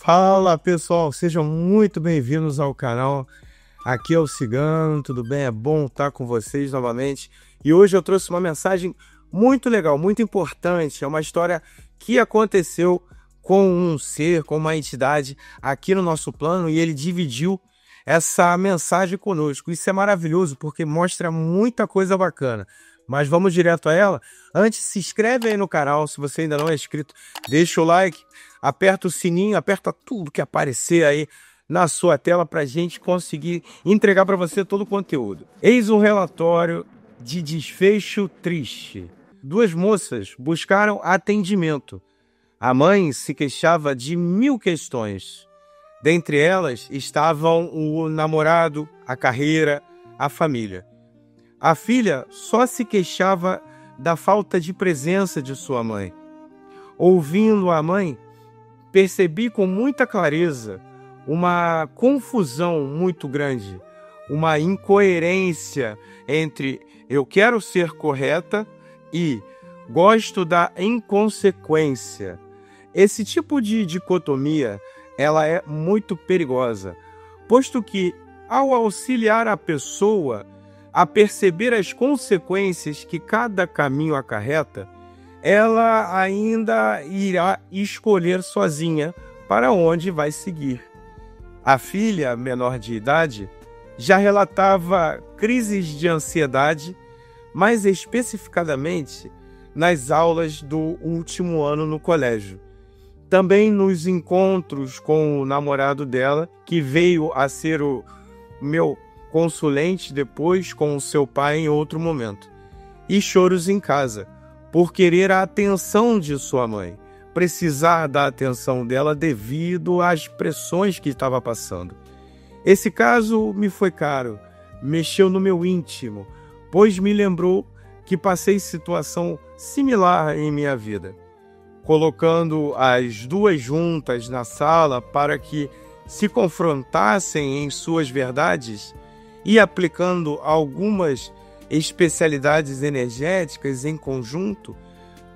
Fala pessoal, sejam muito bem-vindos ao canal. Aqui é o Cigano, tudo bem? É bom estar com vocês novamente. E hoje eu trouxe uma mensagem muito legal, muito importante. É uma história que aconteceu com um ser, com uma entidade aqui no nosso plano e ele dividiu essa mensagem conosco. Isso é maravilhoso porque mostra muita coisa bacana. Mas vamos direto a ela. Antes, se inscreve aí no canal, se você ainda não é inscrito, deixa o like, aperta o sininho, aperta tudo que aparecer aí na sua tela para a gente conseguir entregar para você todo o conteúdo. Eis um relatório de desfecho triste. Duas moças buscaram atendimento. A mãe se queixava de 1000 questões. Dentre elas estavam o namorado, a carreira, a família. A filha só se queixava da falta de presença de sua mãe. Ouvindo a mãe, percebi com muita clareza uma confusão muito grande, uma incoerência entre eu quero ser correta e gosto da inconsequência. Esse tipo de dicotomia, ela é muito perigosa, posto que ao auxiliar a pessoa a perceber as consequências que cada caminho acarreta, ela ainda irá escolher sozinha para onde vai seguir. A filha, menor de idade, já relatava crises de ansiedade, mais especificadamente nas aulas do último ano no colégio. Também nos encontros com o namorado dela, que veio a ser o meu consulente depois com o seu pai em outro momento. E choros em casa, por querer a atenção de sua mãe, precisar da atenção dela devido às pressões que estava passando. Esse caso me foi caro, mexeu no meu íntimo, pois me lembrou que passei situação similar em minha vida. Colocando as duas juntas na sala para que se confrontassem em suas verdades e aplicando algumas especialidades energéticas em conjunto,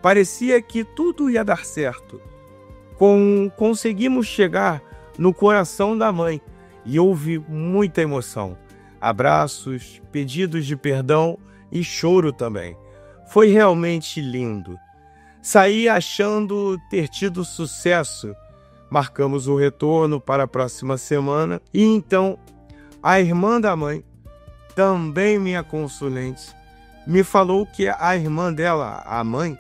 parecia que tudo ia dar certo. Conseguimos chegar no coração da mãe e houve muita emoção, abraços, pedidos de perdão e choro também. Foi realmente lindo. Saí achando ter tido sucesso. Marcamos o retorno para a próxima semana e então a irmã da mãe, também minha consulente, me falou que a irmã dela, a mãe,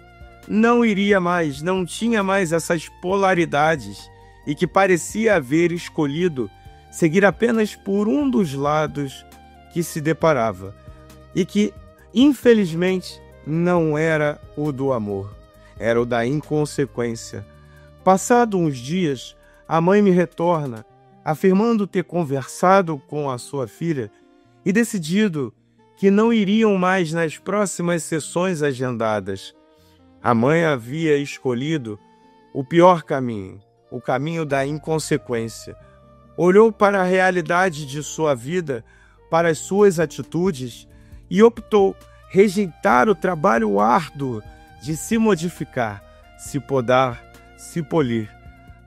não iria mais, não tinha mais essas polaridades e que parecia haver escolhido seguir apenas por um dos lados que se deparava e que, infelizmente, não era o do amor, era o da inconsequência. Passado uns dias, a mãe me retorna, afirmando ter conversado com a sua filha e decidido que não iriam mais nas próximas sessões agendadas. A mãe havia escolhido o pior caminho, o caminho da inconsequência. Olhou para a realidade de sua vida, para as suas atitudes e optou rejeitar o trabalho árduo de se modificar, se podar, se polir.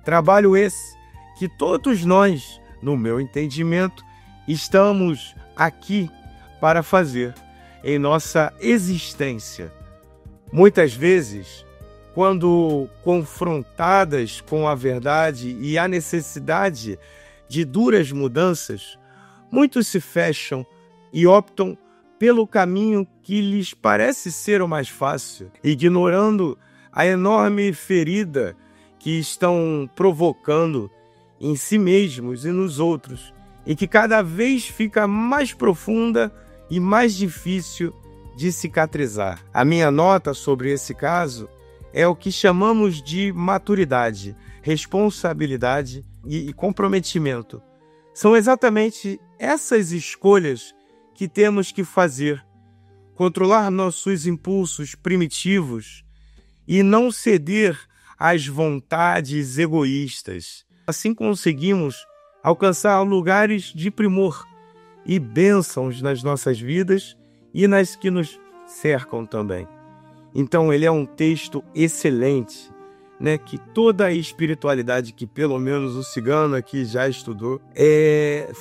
Trabalho esse que todos nós, no meu entendimento, estamos aqui para fazer em nossa existência. Muitas vezes, quando confrontadas com a verdade e a necessidade de duras mudanças, muitos se fecham e optam pelo caminho que lhes parece ser o mais fácil, ignorando a enorme ferida que estão provocando em si mesmos e nos outros, e que cada vez fica mais profunda e mais difícil de cicatrizar. A minha nota sobre esse caso é o que chamamos de maturidade, responsabilidade e comprometimento. São exatamente essas escolhas que temos que fazer, controlar nossos impulsos primitivos e não ceder às vontades egoístas. Assim conseguimos alcançar lugares de primor e bênçãos nas nossas vidas e nas que nos cercam também. Então ele é um texto excelente né, que toda a espiritualidade, que pelo menos o cigano aqui já estudou,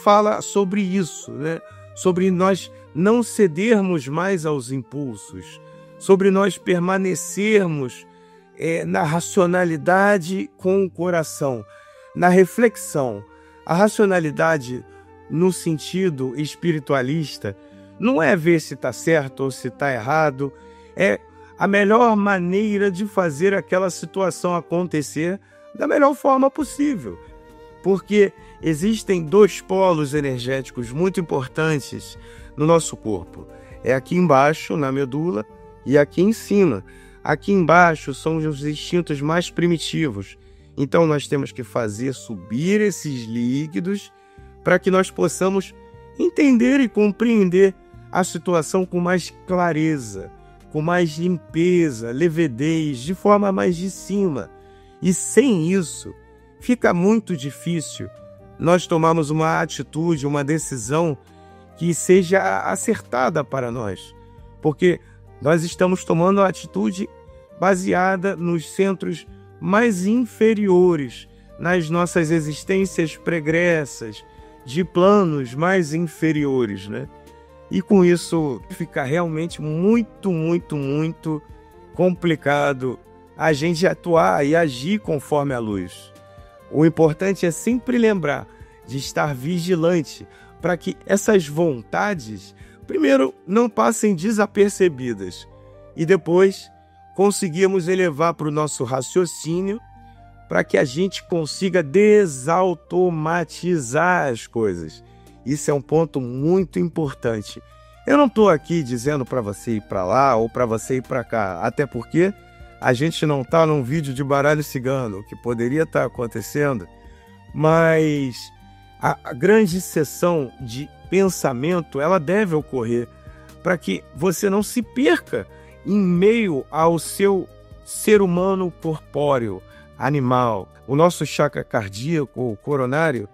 fala sobre isso, né? Sobre nós não cedermos mais aos impulsos, sobre nós permanecermos na racionalidade com o coração, na reflexão. A racionalidade, no sentido espiritualista, não é ver se está certo ou se está errado, é a melhor maneira de fazer aquela situação acontecer da melhor forma possível. Porque existem dois polos energéticos muito importantes no nosso corpo. É aqui embaixo, na medula, e aqui em cima. Aqui embaixo são os instintos mais primitivos. Então nós temos que fazer subir esses líquidos para que nós possamos entender e compreender a situação com mais clareza, com mais limpeza, levedez, de forma mais de cima. E sem isso, fica muito difícil nós tomarmos uma atitude, uma decisão que seja acertada para nós. Porque nós estamos tomando a atitude baseada nos centros mais inferiores, nas nossas existências pregressas, de planos mais inferiores, né? E com isso fica realmente muito complicado a gente atuar e agir conforme a luz. O importante é sempre lembrar de estar vigilante para que essas vontades, primeiro, não passem desapercebidas e depois conseguimos elevar para o nosso raciocínio para que a gente consiga desautomatizar as coisas. Isso é um ponto muito importante. Eu não estou aqui dizendo para você ir para lá ou para você ir para cá, até porque a gente não está num vídeo de baralho cigano, que poderia estar acontecendo, mas a grande sessão de pensamento, ela deve ocorrer para que você não se perca em meio ao seu ser humano corpóreo, animal. O nosso chakra cardíaco, o coronário,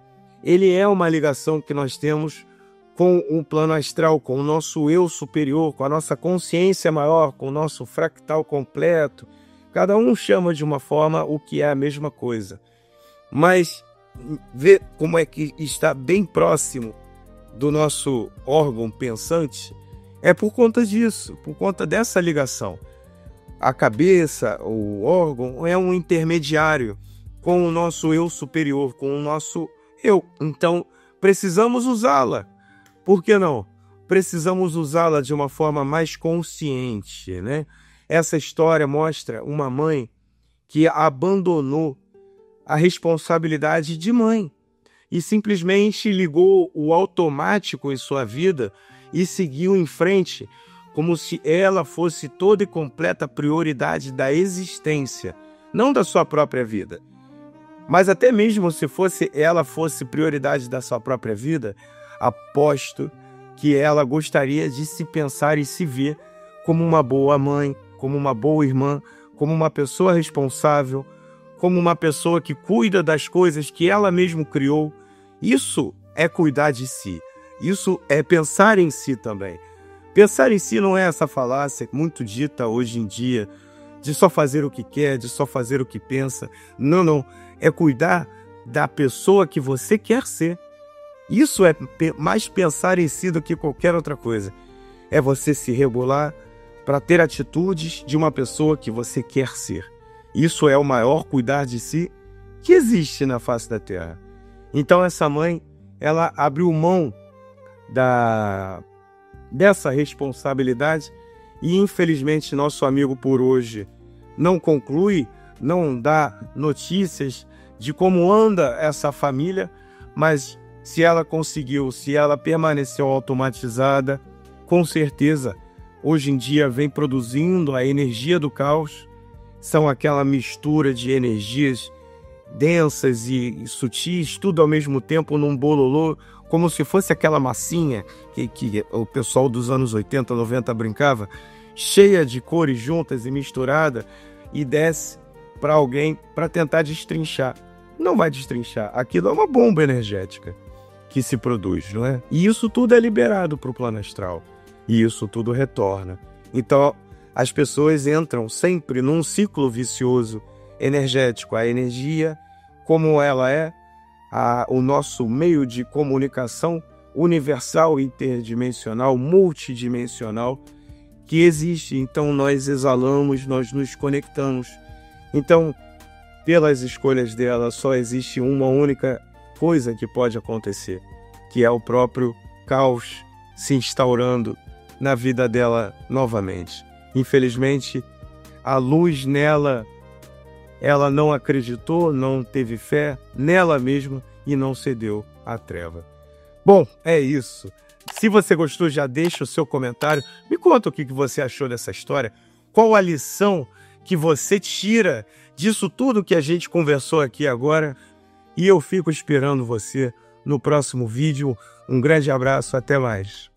ele é uma ligação que nós temos com o plano astral, com o nosso eu superior, com a nossa consciência maior, com o nosso fractal completo. Cada um chama de uma forma o que é a mesma coisa. Mas ver como é que está bem próximo do nosso órgão pensante é por conta disso, por conta dessa ligação. A cabeça, o órgão, é um intermediário com o nosso eu superior, com o nosso eu. Então, precisamos usá-la. Por que não? Precisamos usá-la de uma forma mais consciente, né? Essa história mostra uma mãe que abandonou a responsabilidade de mãe e simplesmente ligou o automático em sua vida e seguiu em frente como se ela fosse toda e completa prioridade da existência, não da sua própria vida. Mas até mesmo se ela fosse prioridade da sua própria vida, aposto que ela gostaria de se pensar e se ver como uma boa mãe, como uma boa irmã, como uma pessoa responsável, como uma pessoa que cuida das coisas que ela mesma criou. Isso é cuidar de si. Isso é pensar em si também. Pensar em si não é essa falácia muito dita hoje em dia, de só fazer o que quer, de só fazer o que pensa. Não, não. É cuidar da pessoa que você quer ser. Isso é mais pensar em si do que qualquer outra coisa. É você se regular para ter atitudes de uma pessoa que você quer ser. Isso é o maior cuidar de si que existe na face da Terra. Então essa mãe, ela abriu mão dessa responsabilidade e infelizmente nosso amigo por hoje não conclui, não dá notícias de como anda essa família, mas se ela conseguiu, se ela permaneceu automatizada, com certeza hoje em dia vem produzindo a energia do caos. São aquela mistura de energias densas e sutis, tudo ao mesmo tempo num bololô, como se fosse aquela massinha que o pessoal dos anos 80, 90 brincava, cheia de cores juntas e misturada, e desce para alguém para tentar destrinchar. Não vai destrinchar, aquilo é uma bomba energética que se produz, não é? E isso tudo é liberado para o plano astral, e isso tudo retorna. Então, as pessoas entram sempre num ciclo vicioso energético, a energia, como ela é, o nosso meio de comunicação universal, interdimensional, multidimensional, que existe. Então nós exalamos, nós nos conectamos. Então, pelas escolhas dela, só existe uma única coisa que pode acontecer, que é o próprio caos se instaurando na vida dela novamente. Infelizmente, a luz nela, ela não acreditou, não teve fé nela mesma e não cedeu à treva. Bom, é isso. Se você gostou, já deixa o seu comentário. Me conta o que você achou dessa história. Qual a lição que você tira disso tudo que a gente conversou aqui agora? E eu fico esperando você no próximo vídeo. Um grande abraço, até mais.